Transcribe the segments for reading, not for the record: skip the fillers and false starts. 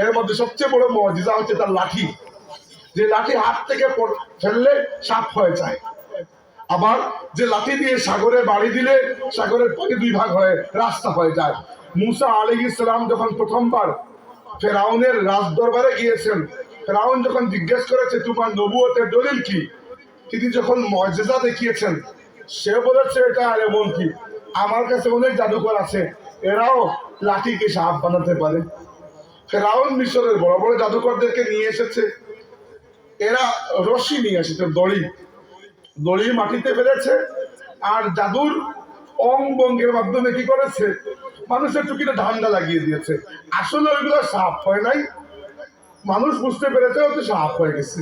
এর মধ্যে সবচেয়ে বড় মুজিজা হচ্ছে তার লাঠি, যে লাঠি হাত থেকে ফেললে সাপ হয়ে যায়। আবার যে লাঠি দিয়ে সাগরে বাড়ি দিলে সাগরের পানি দুই ভাগ হয়ে রাস্তা হয়ে যায়। মুসা আলাইহিস সালাম যখন প্রথমবার ফেরাউনের রাজ দরবারে গিয়েছেন, ফেরাউন যখন জিজ্ঞেস করেছে তোমার নবুয়তের দলিল কি, তিনি যখন মুজিজা দেখিয়েছেন, সে বলেছে এটা আর এমন কি, আমার কাছে অনেক জাদুকর আছে, এরাও লাঠিকে সাপ বানাতে পারে। ফেরাউন মিশরের বড় বড় জাদুকরদেরকে নিয়ে এসেছে, এরা রশি নিয়ে এসেছে, দড়ি দড়ি মাটিতে ফেলেছে, আর জাদুর অং বঙ্গের মাধ্যমে কি করেছে, মানুষের চুকিতে ধান্দা লাগিয়ে দিয়েছে। আসলে ওইগুলো সাপ হয় নাই, মানুষ বুঝতে পেরেছে হয়তো সাপ হয়ে গেছে।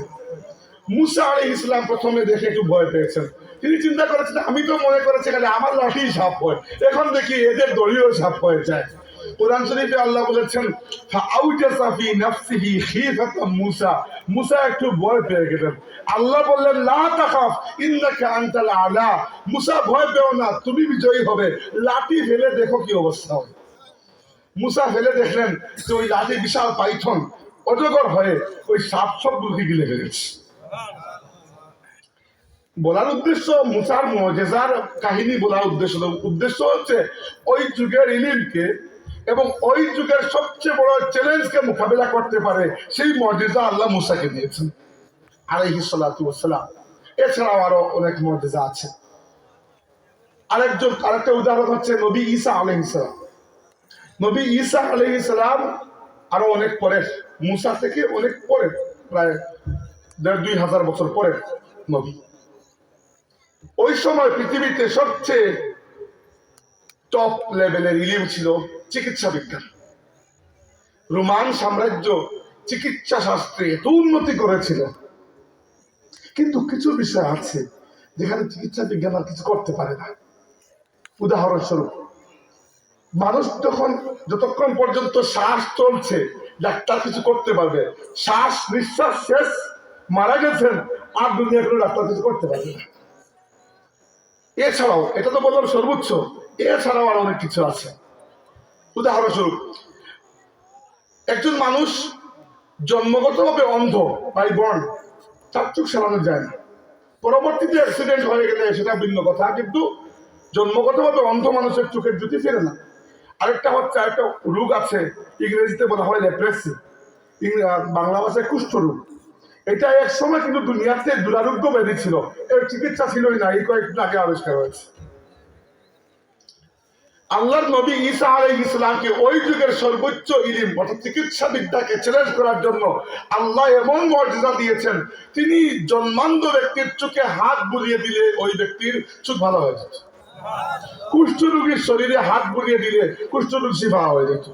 মুসা আলাইহিস সালাম প্রথমে দেখে একটু ভয় পেয়েছেন, তিনি চিন্তা করেছেন আমি তো মনে করেছি খালি আমার লাঠি সাপ হয়, এখন দেখি এদের দড়িও সাপ হয়ে যায়। কোরআন শরীফে আল্লাহ বলেছেন ফাআউজাসা ফি নাফসিহি খীফাতাম মুসা, মুসা একটু ভয় পেয়ে গেলেন। আল্লাহ বললেন লা তাখাফ ইন্নাকা আনতাল আলা, মুসা ভয় পেও না, তুমি বিজয়ী হবে। লাঠি ফেলে দেখো কি অবস্থা হয়। মুসা ফেলে দেখলেন যে ওই লাঠি বিশাল পাইথন অজগর হয়ে ওই সাপ সবগুলোকে গিলে ফেলেছে। বলার উদ্দেশ্য মুসার মুজিজার কাহিনী বলার উদ্দেশ্য হচ্ছে ওই যুগের ইলমকে এবং ওই যুগের সবচেয়ে বড় চ্যালেঞ্জকে মোকাবিলা করতে পারে সেই মুজিজা আল্লাহ মুসাকে দিয়েছেন আলাইহিস সালাতু ওয়াস সালাম। এছাড়াও আরো অনেক মুজিজা আছে। আরেকটা উদাহরণ হচ্ছে নবী ঈসা আলাইহিস সালাম। নবী ঈসা আলাইহিস সালাম আরো অনেক পরে, মুসা থেকে অনেক পরে, প্রায় ১,৫০০ বছর পরে নবী। ওই সময় পৃথিবীতে সবচেয়ে টপ লেভেলের ইলম ছিল চিকিৎসা বিজ্ঞান। রোমান সাম্রাজ্য চিকিৎসা শাস্ত্রে এত উন্নতি করেছিল, কিন্তু কিছু বিষয় আছে যেখানে চিকিৎসা বিজ্ঞান আর কিছু করতে পারে না। উদাহরণস্বরূপ, মানুষ যতক্ষণ পর্যন্ত শ্বাস চলছে ডাক্তার কিছু করতে পারবে, শ্বাস নিঃশ্বাস শেষ, মারা গেছেন, আর দুনিয়া কোনো ডাক্তার কিছু করতে পারবে না। এছাড়াও, এটা তো বললাম সর্বোচ্চ, এছাড়াও আর অনেক কিছু আছে। উদাহরণস্বরূপ, একজন মানুষ জন্মগতভাবে অন্ধ বাই বর্ন, তার চোখ সারানো যায় না, পরবর্তীতে অ্যাক্সিডেন্ট হয়ে গেলে সেটা ভিন্ন কথা, কিন্তু জন্মগতভাবে অন্ধ মানুষের চোখের জ্যোতি ফেরে না। আরেকটা রোগ আছে, ইংরেজিতে বলা হয় লেপ্রেসি, বাংলা ভাষায় কুষ্ঠরোগ। এটা এক সময় কিন্তু দুনিয়াতে দুরারোগ্য ব্যাধি ছিল, এর চিকিৎসা ছিলই না, এই কয়েকদিন আগে আবিষ্কার হয়েছে। আল্লাহর নবী ঈসা আলাইহিস সালামকে ওই যুগের সর্বোচ্চ ইলম অর্থাৎ চিকিৎসা বিদ্যাকে চ্যালেঞ্জ করার জন্য আল্লাহ এমন মুজিজা দিয়েছেন, তিনি জন্মান্ধ ব্যক্তির চোখে হাত বুলিয়ে দিলে ওই ব্যক্তির চোখ ভালো হয়ে যেত। কুষ্ঠরোগীর শরীরে হাত বুলিয়ে দিলে কুষ্ঠরোগ শিফা হয়ে যেত।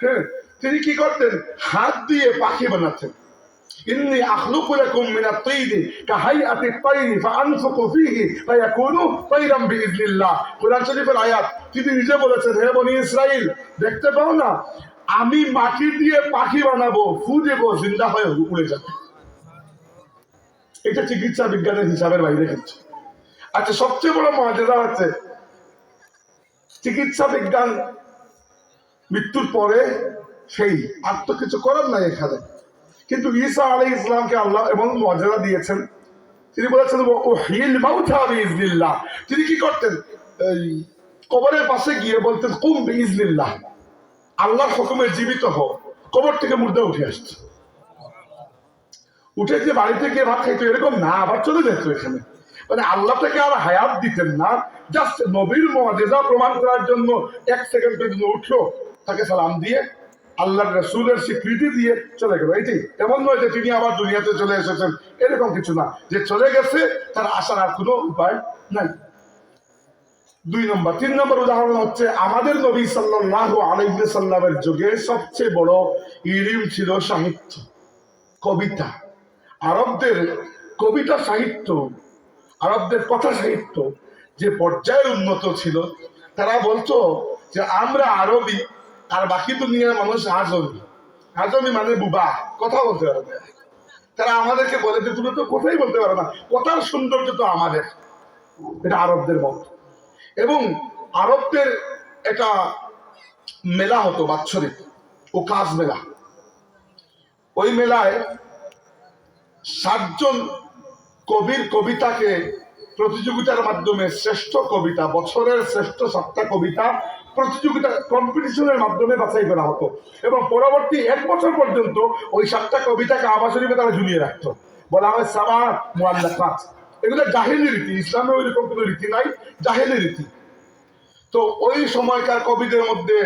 হ্যাঁ, তিনি কি করতেন, হাত দিয়ে পাখি বানাতেন। ইন্নী আখলুকু লাকুম মিনাত তাইরি কাহাইআতিত তাইরি ফাআনফুকু ফীহি ফায়াকুনু তাইরাম বিইজনিল্লাহ। কুরআন শরীফের আয়াত। তিনি নিজে বলেছেন, হে বনি ইসরাইল, দেখতে পাও না আমি মাটি দিয়ে পাখি বানাবো, ফু দেব, জিন্দা হয়ে উড়ে যাবে। এটা চিকিৎসা বিজ্ঞানের হিসাবের বাইরে কিছু। আচ্ছা, সবচেয়ে বড় মুজিজা হচ্ছে চিকিৎসা বিজ্ঞান মৃত্যুর পরে সেই আর তো কিছু করার নাই এখানে, কিন্তু ঈসা আলাইহিস সালামকে আল্লাহ এমন মুজিজা দিয়েছেন, তিনি বলেছেন উহিল মাউতা বিইজনিল্লাহ। তিনি কি করতেন, এই কবরের পাশে গিয়ে বলতেন কুম বিইজনিল্লাহ, আল্লাহর হুকুমে জীবিত হও। কবর থেকে মুর্দা উঠে আসছে, উঠে যে বাড়িতে গিয়ে ভাত খাইতো এরকম না, আবার চলে যেত এখানে। মানে আল্লাহ থেকে আর হায়াত দিতেন না, জাস্ট নবীর মুজিজা প্রমাণ করার জন্য 1 সেকেন্ডের জন্য উঠলো, তাকে সালাম দিয়ে আল্লাহর রাসূলের স্বীকৃতি দিয়ে চলে গেল। এটাই, এমন নয় যে তিনি আবার দুনিয়াতে চলে এসেছেন, এরকম কিছু না, যে চলে গেছে তার আসার আর কোনো উপায় নাই। 3 নম্বর উদাহরণ হচ্ছে আমাদের নবী সাল্লাল্লাহু আলাইহি সাল্লামের যুগে সবচেয়ে বড় ইলম ছিল সাহিত্য, কবিতা। আরবদের কবিতা সাহিত্য, আরবদের কথা সাহিত্য যে পর্যায়ে উন্নত ছিল, তারা বলতো যে আমরা আরবি আর বাকি দুনিয়ার মানুষ আজমি। আজমি মানে বুবা, কথা বলতে পারবে। তারা আমাদেরকে বলে যে তুমি তো কথাই বলতে পারো না, কথার সৌন্দর্য তো আমাদের। এটা আরবদের মত। এবং আরবদের একটা মেলা হতো বাৎসরিক, ও কাজ মেলা। ওই মেলায় 7 জন কবির কবিতাকে প্রতিযোগিতার মাধ্যমে শ্রেষ্ঠ কবিতা, বছরের শ্রেষ্ঠ 7টা কবিতা প্রতিযোগিতা কম্পিটিশনের মাধ্যমে বাছাই করা হতো, এবং পরবর্তী 1 বছর পর্যন্ত ওই 7টা কবিতাকে কাবা শরীফে তারা ঝুলিয়ে রাখতো। বলা হয় সাবা মুআল্লাকাত। এগুলো জাহেলি রীতি, ইসলামে ওইরকম কোনো রীতি নাই, জাহেলি রীতি। তো ওই সময়কার কবিদের মধ্যে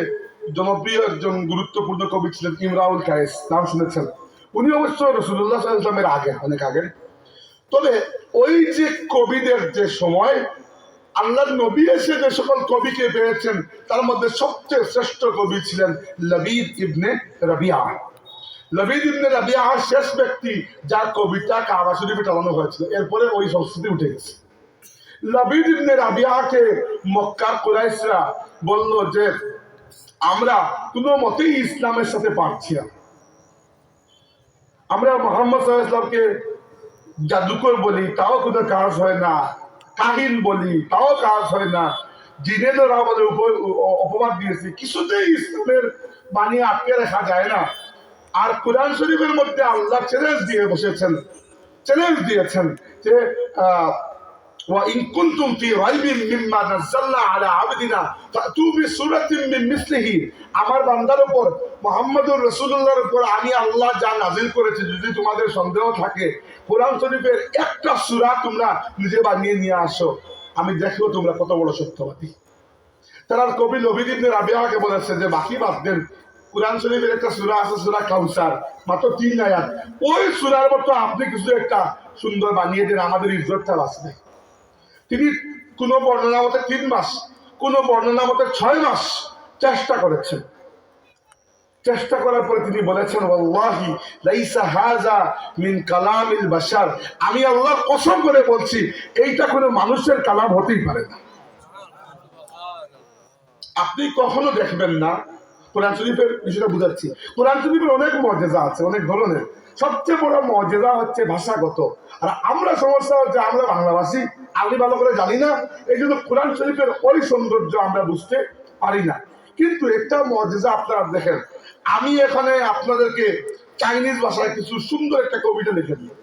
জনপ্রিয় একজন গুরুত্বপূর্ণ কবি ছিলেন ইমরাউল কায়েস, নাম শুনেছেন। উনি অবশ্য রাসূলুল্লাহ সাল্লাল্লাহু আলাইহি ওয়াসাল্লামের আগে, অনেক আগে। তবে ওই যে কবিদের যে সময় আল্লাহর নবী এসে যে সকল কবিকে পেয়েছেন তার মধ্যে সবচেয়ে শ্রেষ্ঠ কবি ছিলেন লবিদ ইবনে রাবিয়া। লবিদ ইবনে রাবিয়া শেষ ব্যক্তি যার কবিতা কাবা শরীফে টানানো হয়েছিল। এরপরে ওই সংস্কৃতি উঠে গেছে। লবিদ ইবনে রাবিয়াকে মক্কার কুরাইশরা বলল যে আমরা কোনো মতেই ইসলামের সাথে পারছি না, আমরা মুহাম্মদ সাল্লাল্লাহু আলাইহি ওয়াসাল্লামকে জাদুকর বলি তাও কোনো কাজ হয় না, কাহিন বলি তাও কাজ হয় না, জিনেরা আমাদের অপবাদ দিয়েছে, কিছুতেই ইসলামের বাণী আটকে রাখা যায় না। আর কোরআন শরীফের মধ্যে আল্লাহ চ্যালেঞ্জ দিয়ে বসেছেন, চ্যালেঞ্জ দিয়েছেন যে وإن كنتم في ريب مما نزلنا على عبدنا فأتوا بسورة من مثله। আমার বান্দার উপর মুহাম্মদুর রাসূলুল্লাহর উপর আমি আল্লাহ যা নাযিল করেছি, যদি তোমাদের সন্দেহ থাকে কোরআন শরীফের একটা সূরা তোমরা নিজে বানিয়ে নিয়ে আসো, আমি দেখো তোমরা কত বড় সত্যবাদী। তারা কবি লবিদ ইবনে রাবিয়াকে বলেছে যে বাকি বাদ দেন, কোরআন শরীফের একটা সূরা আছে সূরা কাউসার, মাত্র 3 আয়াত, ওই সূরার মতো আপনি কিছু একটা সুন্দর বানিয়ে দেন, আমাদের ইজ্জতটা বাঁচবে। তিনি কোন বর্ণনা মতে 3 মাস, কোন বর্ণনা মতে 6 মাস চেষ্টা করেছেন। চেষ্টা করার পরে তিনি বলেছেন ওয়াল্লাহি লাইসা হাযা মিন কালামিল বাশার, আমি আল্লাহর কসম করে বলছি এইটা কোনো মানুষের কালাম হতেই পারে না। আপনি কখনো দেখবেন না, কোরআন শরীফের বিষয়টা বুঝাচ্ছি, কোরআন শরীফের অনেক মুজিজা আছে, অনেক ধরনের। সবচেয়ে বড় মুজিজা হচ্ছে ভাষাগত। আর আমরা সমস্যা হচ্ছে আমরা বাংলাভাষী, আরবি ভালো করে জানি না, এই জন্য কোরআন শরীফের ওই সৌন্দর্য আমরা বুঝতে পারি না। কিন্তু একটা মুজিজা আপনারা দেখেন, আমি এখানে আপনাদেরকে চাইনিজ ভাষায় কিছু সুন্দর একটা কবিতা লিখে দিই,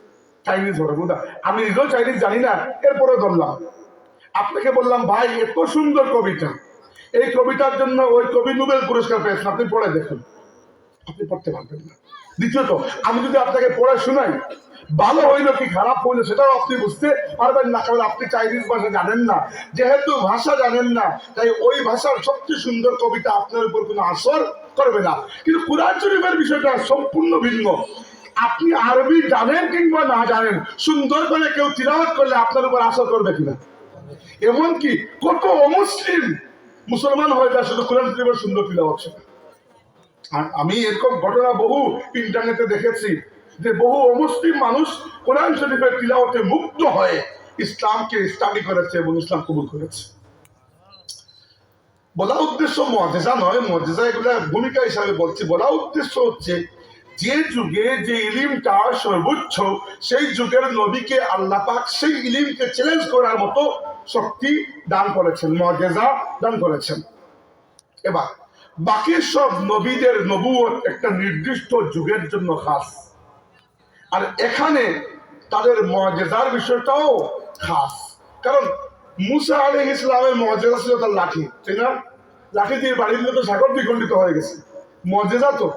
চাইনিজ ভাষা, আমি নিজেও চাইনিজ জানি না, এরপরে ধরলাম আপনাকে, বললাম ভাই এত সুন্দর কবিতা, এই কবিতার জন্য ওই কবি নোবেল পুরস্কার পেয়েছেন, আপনি পড়ে দেখুন, আপনি পড়তে পারবেন না। দ্বিতীয়ত, আমি যদি আপনাকে পড়ে শোনাই, ভালো হইলো কি খারাপ হইলো সেটাও আপনি বুঝতে পারবেন না, কারণ আপনি চাইনিজ ভাষা জানেন না। যেহেতু ভাষা জানেন না, তাই ওই ভাষার সবচেয়ে সুন্দর কবিতা আপনার উপর কোনো আসর করবে না। কিন্তু কুরআন শরীফের বিষয়টা সম্পূর্ণ ভিন্ন। আপনি আরবি জানেন কিংবা না জানেন, সুন্দর করে কেউ তিলাওয়াত করলে আপনার উপর আসর করবে কিনা। এমনকি কত অমুসলিম মুসলমান হয়ে যায় শুধু কোরআন শরীফের সুন্দর তিলাওয়াত শুনে। আর আমি এরকম ঘটনা বহু ইন্টারনেটে দেখেছি যে বহু অমুসলিম মানুষ কোরআন শরীফের তিলাওয়াতে মুগ্ধ হয়ে ইসলামকে স্টাডি করেছে এবং ইসলাম কবুল করেছে। বলা উদ্দেশ্য মুআজিজা নয়, মুআজিজা এগুলা ভূমিকা হিসাবে বলছি। বলা উদ্দেশ্য হচ্ছে যে যুগে যে ইলমটা সর্বোচ্চ, সেই যুগের নবীকে আল্লাহ পাক সেই ইলমকে চ্যালেঞ্জ করার মতো শক্তি দান করেছেন, মুআজিজা দান করেছেন। এবার বাকি সব নবীদের নবুয়ত একটা নির্দিষ্ট যুগের জন্য খাস, আর এখানে তাদের মুআজিজার বিষয়টাও খাস। কারণ মুসা আলাইহিস সালামের মুআজিজা ছিল তার লাঠি, তাই না? লাঠি দিয়ে বাড়ি দিলে তো সাগর দ্বিখণ্ডিত হয়ে গেছে, মুআজিজা তো।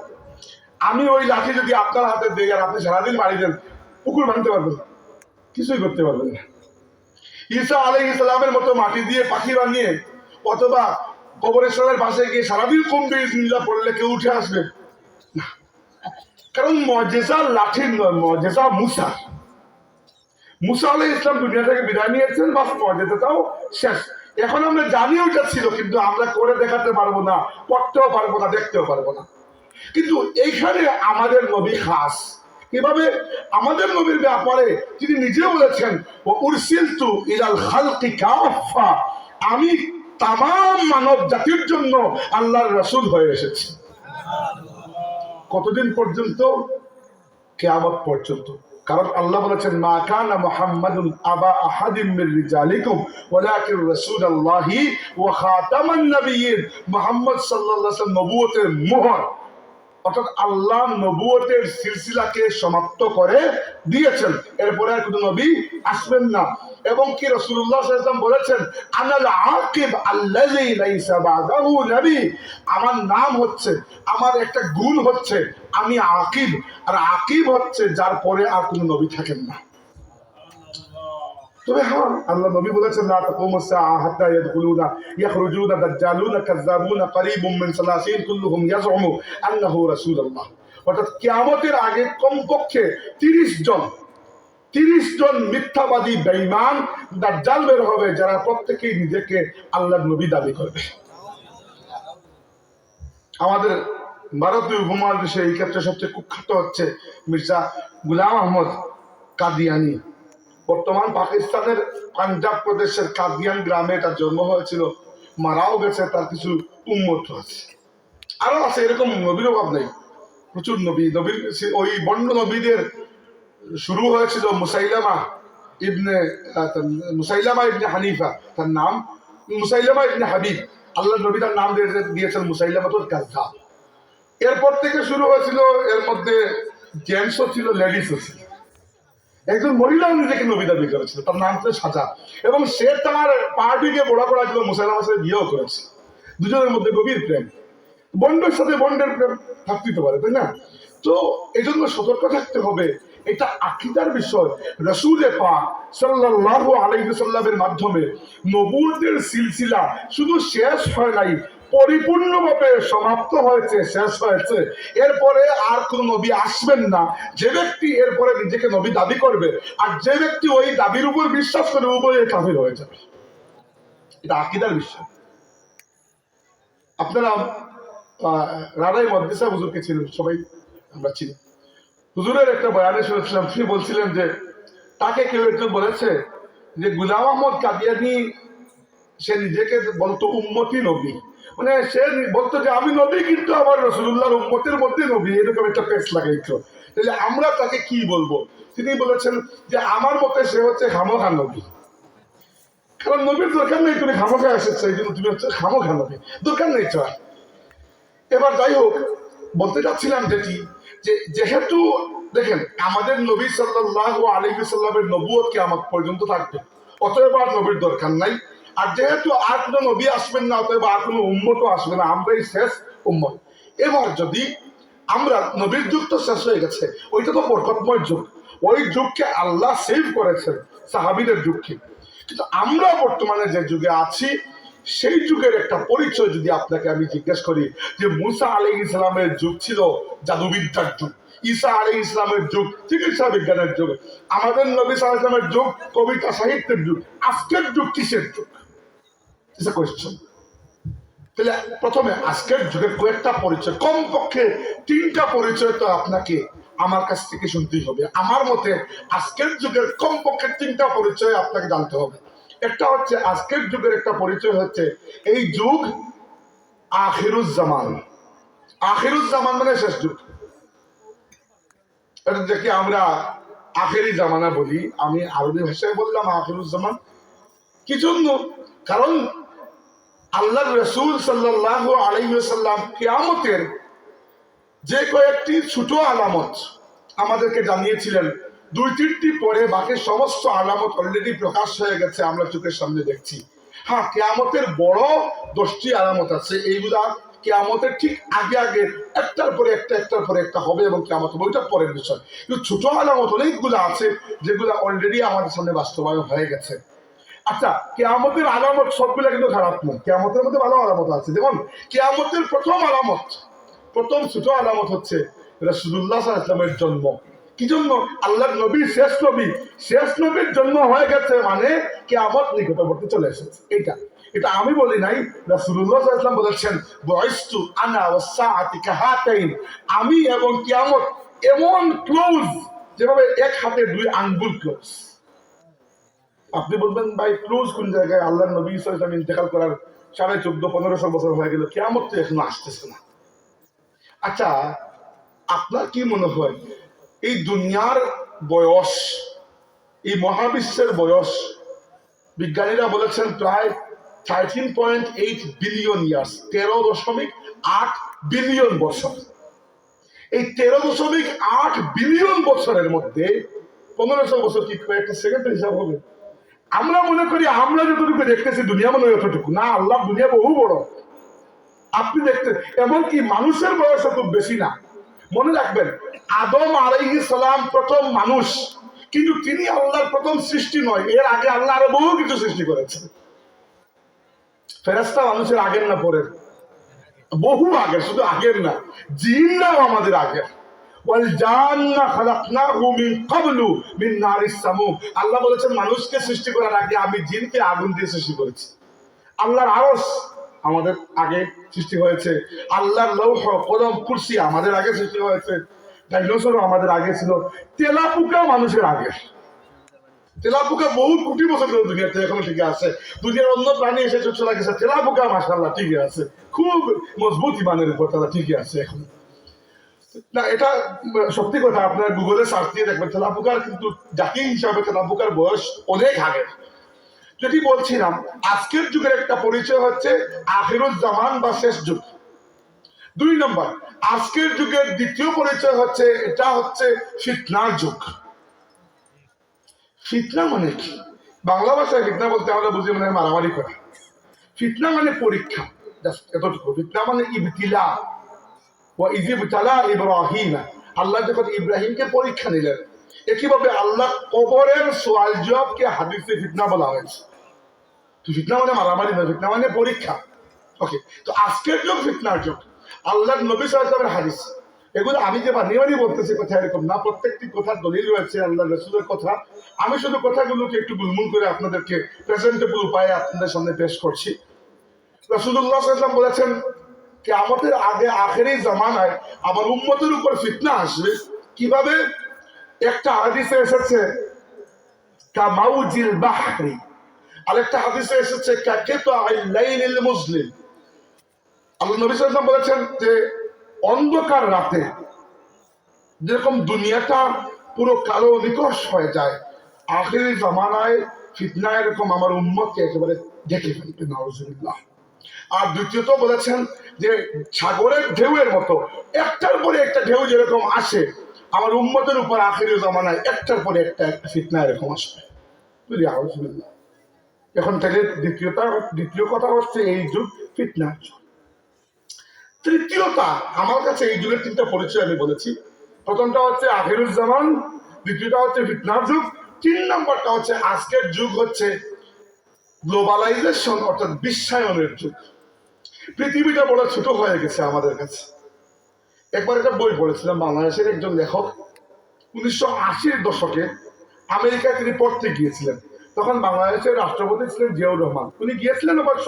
আমি ওই লাঠি যদি আপনার হাতে দিই আর আপনি সারাদিন বাড়ি দেন, পুকুর ভাঙতে পারবেন, কিছুই করতে পারবেন না। ঈসা আলাইহিস সালামের মতো মাটি দিয়ে পাখি বানিয়ে অথবা কবরেশ্বরের পাশে গিয়ে সারাদিন কমবে বিসমিল্লাহ পড়লে কেউ উঠে আসবে না। কারণ মুআজিজা লাঠির নয়, মুআজিজা মুসা। মুসা আলাইহিস সালাম দুনিয়া থেকে বিদায় নিয়েছেন, বাস মুআজিজাটাও শেষ। এখন আমরা জানি ওটা ছিল, কিন্তু আমরা করে দেখাতে পারবো না, পড়তেও পারবো না, দেখতেও পারবো না। কিন্তু এইখানে আমাদের নবী খাস। কিভাবে? আমাদের নবীর ব্যাপারে তিনি নিজে বলেছেন ও উরসিলতু ইলাল খালকি কাফা, আমি তামাম মানব জাতির জন্য আল্লাহর রাসূল হয়ে এসেছি। কতদিন পর্যন্ত? কিয়ামত পর্যন্ত। কারণ আল্লাহ বলেছেন মা কানা মুহাম্মাদুন আবা আহাদিম মির রিজালিকুম ওয়ালাকিন রাসূলুল্লাহি ওয়া খাতামান নবিয়্যিন। মুহাম্মদ সাল্লাল্লাহু আলাইহি ওয়াসাল্লাম নবুয়তের মোহর, অর্থাৎ আল্লাহ নবুয়তের সিলসিলাকে সমাপ্ত করে দিয়েছেন, এরপরে আর কোনো নবী আসবেন না। এবং কি রাসূলুল্লাহ সাল্লাল্লাহু আলাইহি ওয়াসাল্লাম বলেছেন, আনাল আকিব আল্লাযী লাইসা বাদাহু নবী, আমার নাম হচ্ছে, আমার একটা গুণ হচ্ছে আমি আকিব, আর আকিব হচ্ছে যার পরে আর কোনো নবী থাকেন না। তবে হ্যাঁ, আল্লাহ নবী বলেছেন লা তাকুমু সাআ হাত্তা ইয়াদখুলুনা ইয়াখরুজুনা দাজ্জালুনা কাযযাবুনা করিবুম মিন সালাসিন কুল্লুহুম ইয়াজউমু আন্নাহু রাসূলুল্লাহ। অর্থাৎ কিয়ামতের আগে কমপক্ষে 30 জন মিথ্যাবাদী বেঈমান দাজ্জাল বের হবে, যারা প্রত্যেকেই নিজেকে আল্লাহর নবী দাবি করবে। আমাদের ভারতীয় উপমহাদেশে এই ক্ষেত্রে সবচেয়ে কুখ্যাত হচ্ছে মির্জা গুলাম আহমদ কাদিয়ানি। বর্তমান পাকিস্তানের পাঞ্জাব প্রদেশের কাদিয়ান গ্রামে তার জন্ম হয়েছিল, মারাও গেছে, তার কিছু উম্মত আছে, আরো আছে, এরকম নবীর অভাব নেই, প্রচুর নবী। নবীর ওই বন্ড নবীদের শুরু হয়েছিল মুসাইলামা ইবনে হানিফা, তার নাম মুসাইলামা ইবনে হাবিব। আল্লাহ নবী তার নাম দিয়েছেন মুসাইলামাতুল কাযযাব। এরপর থেকে শুরু হয়েছিল, এর মধ্যে জেন্টসও ছিল, লেডিসও ছিল। একজন মহিলাও নিজেকে নবী দাবি করেছিল, তার নাম ছিল সাজা, এবং সে তার পার্টিকে বড় ছিল, মুসাইলামার সাথে বিয়েও করেছে। দুজনের মধ্যে গভীর প্রেম, বন্ডের সাথে বন্ডের প্রেম থাকতে পারে, তাই না? তো এই জন্য সতর্ক থাকতে হবে, এটা আকীদার বিষয়। রাসূল পাক সাল্লাল্লাহু আলাইহি ওয়াসাল্লামের মাধ্যমে নবুয়তের সিলসিলা শুধু শেষ হয় নাই, পরিপূর্ণভাবে সমাপ্ত হয়েছে, শেষ হয়েছে। এরপরে আর কোন নবী আসবেন না। যে ব্যক্তি এরপরে নিজেকে নবী দাবি করবে আর যে ব্যক্তি ওই দাবির উপর বিশ্বাস করবে, উভয়ে কাফির হয়ে যাবে। এটা আকীদার বিষয়। আপনারা রানাই মাদ্রাসা হুজুরকে ছিলেন, সবাই আমরা চিনি। হুজুরের একটা বয়ানে শুনেছিলাম, তিনি বলছিলেন যে তাকে কেউ একজন বলেছে যে গুলাম আহমদ কাদিয়ানি সে নিজেকে বলতো উম্মতি নবী, মানে সে বলতো যে আমি নবী কিন্তু আমার রাসূলুল্লাহর উম্মতের মধ্যে নবী, এরকম একটা পেশ লাগাইতো। তাহলে আমরা তাকে কি বলবো? তিনি বলেছেন যে আমার মতে সে হচ্ছে খামোখা নবী, কারণ নবীর দরকার নেই, তুমি খামোখা এসেছো, এই জন্য তুমি হচ্ছে খামোখা নবী, দরকার নেই তো। এবার যাই হোক, বলতে চাচ্ছিলাম যেটি, যে যেহেতু দেখেন আমাদের নবী সাল্লাল্লাহু আলাইহি ওয়াসাল্লামের নবুয়ত কিয়ামত পর্যন্ত থাকবে, অতএব আর নবীর দরকার নাই। আর যেহেতু আর কোনো নবী আসবেন না, অতএব আর কোনো উম্মতও আসবে না, আমরাই শেষ উম্মত। এবার যদি আমরা, নবীর যুগ তো শেষ হয়ে গেছে, ওইটা তো বরকতময় যুগ, ওই যুগকে আল্লাহ সেভ করেছেন, সাহাবীদের যুগকে। কিন্তু আমরা বর্তমানে যে যুগে আছি, সেই যুগের একটা পরিচয় যদি আপনাকে আমি জিজ্ঞেস করি, যে মুসা আলাইহিস সালামের যুগ ছিল জাদুবিদ্যার যুগ, ঈসা আলাইহিস সালামের যুগ চিকিৎসা বিজ্ঞানের যুগ, আমাদের নবী সাল্লাল্লাহু আলাইহি ওয়াসাল্লামের যুগ কবিতা সাহিত্যের যুগ, আজকের যুগ কিসের যুগ? It's a question. তাহলে প্রথমে আজকের যুগের কয়েকটা পরিচয়, কমপক্ষে 3টা পরিচয় তো আপনাকে আমার কাছ থেকে শুনতেই হবে। আমার মতে আজকের যুগের কমপক্ষে 3টা পরিচয় আপনাকে জানতে হবে। একটা হচ্ছে, আজকের যুগের একটা পরিচয় হচ্ছে এই যুগ আখিরুজ্জামান। আখিরুজ্জামান মানে শেষ যুগ। এটা দেখি আমরা আখেরি জামানা বলি, আমি আরবি ভাষায় বললাম আখিরুজ্জামান কি জন্য? কারণ আল্লাহ রাসূল সাল্লাল্লাহু আলাইহি ওয়াসাল্লাম কিয়ামতের যে কয়েকটি ছোট আলামত আমাদেরকে জানিয়েছিলেন, 2-3টি পরে বাকি সমস্ত আলামত অলরেডি প্রকাশ হয়ে গেছে, আমরা চোখের সামনে দেখছি। হ্যাঁ, কিয়ামতের বড় 10টি আলামত আছে, এইগুলা কিয়ামতের ঠিক আগে আগে একটার পরে একটা হবে, এবং কিয়ামত ওইটা পরের বিষয়। কিন্তু ছোট আলামত অনেকগুলো আছে যেগুলো অলরেডি আমাদের সামনে বাস্তবায়ন হয়ে গেছে। আচ্ছা, কিয়ামতের আলামত সবগুলো কিন্তু খারাপ নয়, কিয়ামতের মধ্যে ভালো আলামত আছে। যেমন কিয়ামতের প্রথম আলামত, প্রথম ছোট আলামত হচ্ছে রাসূলুল্লাহ সাল্লাল্লাহু আলাইহি ওয়াসাল্লামের জন্ম। কি জন্য? আল্লাহর নবী শেষ নবীর জন্ম হয়ে গেছে, মানে কিয়ামত নিকটবর্তী চলে এসেছে। এটা আমি বলি নাই, রাসূলুল্লাহ সাল্লাল্লাহু আলাইহি ওয়াসাল্লাম বলেছেন বুইসতু আনা ওয়াস সাআতি কাহাতাইন, আমি এবং কিয়ামত এমন ক্লোজ, যেভাবে এক হাতে 2 আঙ্গুল ক্লোজ। আপনি বলবেন ভাই ক্লোজ কোন জায়গায়? আল্লাহর নবী সাল্লাল্লাহু আলাইহি ওয়াসাল্লাম ইন্তেকাল করার 1400-1500 বছর হয়ে গেল, কিয়ামত তো এখনো আসতেছে না। আচ্ছা, আপনার কি মনে হয় এই দুনিয়ার বয়স, এই মহাবিশ্বের বয়স, বিজ্ঞানীরা বলেছেন প্রায় 13.8 বিলিয়ন ইয়ার্স, 13.8 বিলিয়ন বছর। এই 13.8 বিলিয়ন বছরের মধ্যে 1500 বছর কি একটা সেকেন্ডের হিসাব হবে? আমরা মনে করি আমরা যতটুকু দেখতেছি দুনিয়া মনে হয় অতটুকু না, আল্লাহ দুনিয়া বহু বড়। আপনি দেখতে এমনকি মানুষের বয়স খুব বেশি না। মনে রাখবেন, আদম আলাইহিস সালাম প্রথম মানুষ, কিন্তু তিনি আল্লাহর প্রথম সৃষ্টি নয়, এর আগে আল্লাহ আরো বহু কিছু সৃষ্টি করেছেন। ফেরেশতা মানুষের আগের না পরের? বহু আগে, শুধু আগের না, জিনরাও আমাদের আগের। আল্লাহ বলেছেন মানুষকে সৃষ্টি করার আগে আমি জিনকে আগুন দিয়ে সৃষ্টি করেছি। আল্লাহর আরশ আমাদের আগে সৃষ্টি হয়েছে, আল্লাহর লৌহ কলম কুরসি আমাদের আগে সৃষ্টি হয়েছে, ডাইনোসরও আমাদের আগে ছিল, তেলাপোকা মানুষের আগে। তেলাপোকা বহু কোটি বছর ধরে দুনিয়াতে এখনো টিকে আছে। দুনিয়ার অন্য প্রাণী এসে চলে গেছে, তেলাপোকা মাশাআল্লাহ টিকে আছে, খুব মজবুত ইমানের উপর তারা টিকে আছে এখন। না, এটা সত্যি কথা। আপনার গুগলে সার্চ দিয়ে দেখবেন তেলাপোকার কিন্তু জাতি হিসাবে তেলাপোকার বয়স অনেক আগে। যেটি বলছিলাম, আজকের যুগের একটা পরিচয় হচ্ছে আখিরুজ জামান বা শেষ যুগ। 2 নম্বর, আজকের যুগের দ্বিতীয় পরিচয় হচ্ছে এটা হচ্ছে ফিতনার যুগ। ফিতনা মানে কি? বাংলা ভাষায় ফিতনা বলতে আমরা বুঝি মানে মারামারি করা। ফিতনা মানে পরীক্ষা, এতটুকু। ফিতনা মানে ইবতিলা। ইব্রাহিম, আল্লাহ যখন ইব্রাহিমকে পরীক্ষা নিলেন, একইভাবে আল্লাহ কবরের সওয়াল জবাবকে হাদিসে ফিতনা বলা হয়েছে। তো ফিতনা মানে মারামারি নয়, ফিতনা মানে পরীক্ষা। ওকে, তো আজকের যুগ ফিতনার যুগ। আল্লাহর নবী সাল্লাল্লাহু আলাইহি ওয়াসাল্লামের হাদিস, এগুলো আমি যে বানিয়ে বলতেছি কথা এরকম না, প্রত্যেকটি কথার দলিল রয়েছে আল্লাহ রাসূলের কথা। আমি শুধু কথাগুলোকে একটু গুলমুল করে আপনাদেরকে প্রেজেন্টেবল উপায়ে আপনাদের সামনে পেশ করছি। রাসূলুল্লাহ সাল্লাল্লাহু আলাইহি ওয়াসাল্লাম বলেছেন কিয়ামতের আগে আখেরি জামানায় আমার উম্মতের উপর ফিতনা আসবে। কিভাবে? একটা হাদিসে এসেছে কামাউজিল বাহরি, আরেকটা হাদিসে এসেছে কাকিতাইল লাইলিল মুসলিম। আল্লাহ নবী সাল্লাল্লাহু আলাইহি ওয়াসাল্লাম বলেছেন যে অন্ধকার রাতে যেরকম দুনিয়াটা পুরো কালো নিকষ হয়ে যায়, আখেরি জামানায় ফিতনা এরকম আমার উম্মতকে একেবারে ঢেকে ফেলবে, নাউজুবিল্লাহ। আর দ্বিতীয়ত বলেছেন যে সাগরের ঢেউয়ের মতো একটার পরে একটা ঢেউ যেরকম আসে, আমার উম্মতের উপর আখেরি জামানায় একটার পরে একটা ফিতনা এরকম আসবে। বুঝলি, আউযুবিল্লাহ। এখন থেকে দ্বিতীয় কথা হচ্ছে এই যুগ ফিতনার যুগ। তৃতীয়টা, আমার কাছে এই যুগের 3টা পরিচয় আমি বলেছি। প্রথমটা হচ্ছে আখিরুজ জামান, দ্বিতীয়টা হচ্ছে ফিতনার যুগ, 3 নম্বরটা হচ্ছে আজকের যুগ হচ্ছে গ্লোবালাইজেশন অর্থাৎ বিশ্বায়নের যুগ। পৃথিবীটা বড় ছোট হয়ে গেছে আমাদের কাছে। একবার একটা বই পড়েছিলাম, বাংলাদেশের একজন লেখক 1980-র দশকে আমেরিকায় তিনি পড়তে গিয়েছিলেন। তখন বাংলাদেশের রাষ্ট্রপতি ছিলেন জিয়াউর রহমান। উনি গিয়েছিলেন অবশ্য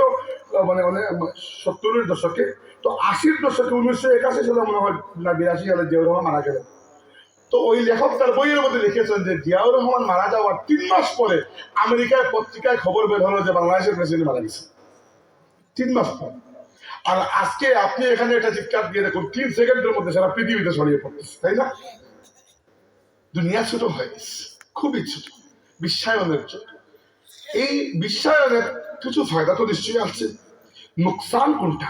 মানে 70-এর দশকে। তো 80-র দশকে 1981 সালে মনে হয় না 82 সালে জিয়াউর রহমান মারা গেলেন। তো ওই লেখক তার বইয়ের মধ্যে লিখেছেন যে জিয়াউর রহমান মারা যাওয়ার 3 মাস পরে আমেরিকার পত্রিকায় খবর বের হলো যে বাংলাদেশের প্রেসিডেন্ট মারা গেছে। 3 মাস পর। আর আজকে আপনি এখানে একটা চিৎকার দিয়ে দেখুন, 3 সেকেন্ডের মধ্যে সারা পৃথিবীতে ছড়িয়ে পড়তেছে, তাই না? দুনিয়া ছোট হয়ে গেছে, খুবই ছোট। বিশ্বায়নের যুগ। এই বিশ্বায়নের কিছু ফায়দা তো নিশ্চয়ই আছে। নোকসান কোনটা?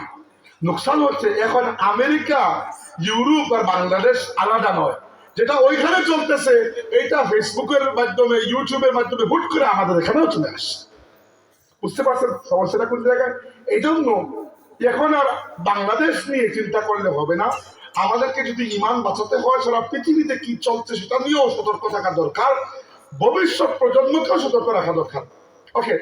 নোকসান হচ্ছে এখন আমেরিকা, ইউরোপ আর বাংলাদেশ আলাদা নয়। যেটা ওইখানে চলতেছে এটা ফেসবুকের মাধ্যমে, ইউটিউবের মাধ্যমে হুট করে আমাদের এখানেও চলে আসে। বুঝতে পারছেন সমস্যাটা কোন জায়গায়? এই জন্য এখন আর বাংলাদেশ নিয়ে চিন্তা করলে হবে না। আমাদেরকে যদি ঈমান বাঁচাতে হয়, সারা পৃথিবীতে কি চলছে সেটা নিয়েও সতর্ক থাকা দরকার, ভবিষ্যৎ প্রজন্মকেও সতর্ক রাখা দরকার। ওকে।